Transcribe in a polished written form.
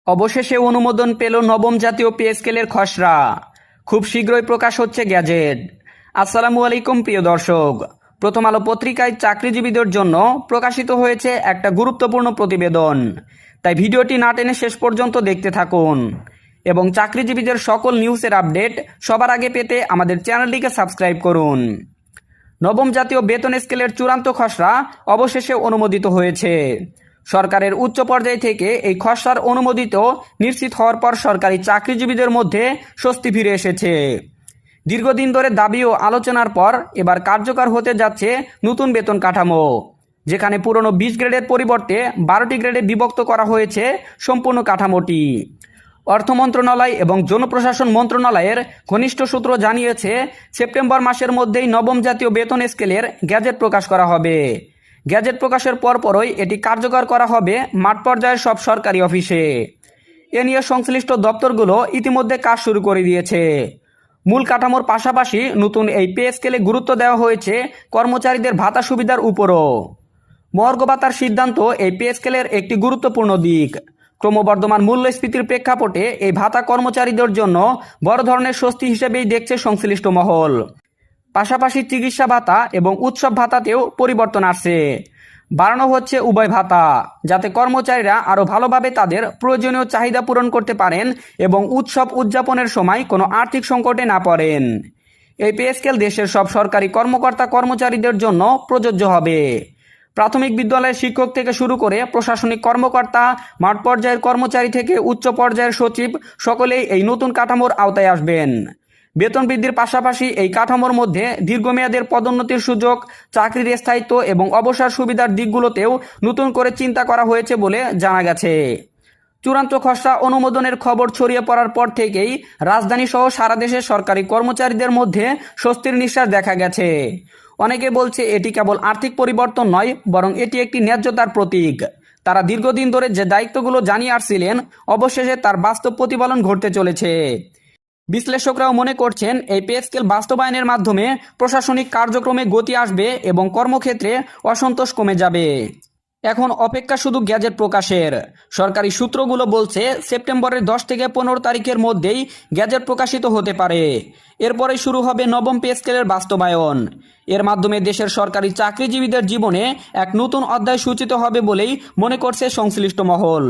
অবশেষে অনুমোদন পেল নবম জাতীয় পে স্কেলের খসড়া। খুব শীঘ্রই প্রকাশ হচ্ছে গ্যাজেট। আসসালামু আলাইকুম প্রিয় দর্শক, প্রথম আলো পত্রিকায় চাকরিজীবীদের জন্য প্রকাশিত হয়েছে একটা গুরুত্বপূর্ণ প্রতিবেদন। তাই ভিডিওটি না টেনে শেষ পর্যন্ত দেখতে থাকুন এবং চাকরিজীবীদের সকল নিউজের আপডেট সবার আগে পেতে আমাদের চ্যানেলটিকে সাবস্ক্রাইব করুন। নবম জাতীয় বেতন স্কেলের চূড়ান্ত খসড়া অবশেষে অনুমোদিত হয়েছে। সরকারের উচ্চ পর্যায় থেকে এই খসড়ার অনুমোদিত নিশ্চিত হওয়ার পর সরকারি চাকরিজীবীদের মধ্যে স্বস্তি ফিরে এসেছে। দীর্ঘদিন ধরে দাবি ও আলোচনার পর এবার কার্যকর হতে যাচ্ছে নতুন বেতন কাঠামো, যেখানে পুরনো 20 গ্রেডের পরিবর্তে 12টি গ্রেডে বিভক্ত করা হয়েছে সম্পূর্ণ কাঠামোটি। অর্থ মন্ত্রণালয় এবং জনপ্রশাসন মন্ত্রণালয়ের ঘনিষ্ঠ সূত্র জানিয়েছে, সেপ্টেম্বর মাসের মধ্যেই নবম জাতীয় বেতন স্কেলের গ্যাজেট প্রকাশ করা হবে। গ্যাজেট প্রকাশের পরপরই এটি কার্যকর করা হবে মাঠ পর্যায়ের সব সরকারি অফিসে। এ নিয়ে সংশ্লিষ্ট দপ্তরগুলো ইতিমধ্যে কাজ শুরু করে দিয়েছে। মূল কাঠামোর পাশাপাশি নতুন এই পে স্কেলে গুরুত্ব দেওয়া হয়েছে কর্মচারীদের ভাতা সুবিধার উপরও। মর্গ ভাতার সিদ্ধান্ত এই পে স্কেলের একটি গুরুত্বপূর্ণ দিক। ক্রমবর্ধমান মূল্যস্ফীতির প্রেক্ষাপটে এই ভাতা কর্মচারীদের জন্য বড় ধরনের স্বস্তি হিসেবেই দেখছে সংশ্লিষ্ট মহল। পাশাপাশি চিকিৎসা ভাতা এবং উৎসব ভাতাতেও পরিবর্তন আসছে। বাড়ানো হচ্ছে উভয় ভাতা, যাতে কর্মচারীরা আরও ভালোভাবে তাদের প্রয়োজনীয় চাহিদা পূরণ করতে পারেন এবং উৎসব উদযাপনের সময় কোনো আর্থিক সংকটে না পড়েন। এই পে স্কেল দেশের সব সরকারি কর্মকর্তা কর্মচারীদের জন্য প্রযোজ্য হবে। প্রাথমিক বিদ্যালয়ের শিক্ষক থেকে শুরু করে প্রশাসনিক কর্মকর্তা, মাঠ পর্যায়ের কর্মচারী থেকে উচ্চ পর্যায়ের সচিব সকলেই এই নতুন কাঠামোর আওতায় আসবেন। বেতন বৃদ্ধির পাশাপাশি এই কাঠামোর মধ্যে দীর্ঘমেয়াদের পদোন্নতির সুযোগ, চাকরির স্থায়িত্ব এবং অবসর সুবিধার দিকগুলোতেও নতুন করে চিন্তা করা হয়েছে বলে জানা গেছে। চূড়ান্ত খসড়া অনুমোদনের খবর ছড়িয়ে পড়ার পর থেকেই রাজধানী সহ সারা দেশের সরকারি কর্মচারীদের মধ্যে স্বস্তির নিঃশ্বাস দেখা গেছে। অনেকে বলছে এটি কেবল আর্থিক পরিবর্তন নয়, বরং এটি একটি ন্যায্যতার প্রতীক। তারা দীর্ঘদিন ধরে যে দায়িত্বগুলো জানিয়ে আসছিলেন, অবশেষে তার বাস্তব প্রতিফলন ঘটতে চলেছে। বিশ্লেষকরাও মনে করছেন, এই পে স্কেল বাস্তবায়নের মাধ্যমে প্রশাসনিক কার্যক্রমে গতি আসবে এবং কর্মক্ষেত্রে অসন্তোষ কমে যাবে। এখন অপেক্ষা শুধু গ্যাজেট প্রকাশের। সরকারি সূত্রগুলো বলছে, সেপ্টেম্বরের 10 থেকে 15 তারিখের মধ্যেই গ্যাজেট প্রকাশিত হতে পারে। এরপরে শুরু হবে নবম পে স্কেলের বাস্তবায়ন। এর মাধ্যমে দেশের সরকারি চাকরিজীবীদের জীবনে এক নতুন অধ্যায় সূচিত হবে বলেই মনে করছে সংশ্লিষ্ট মহল।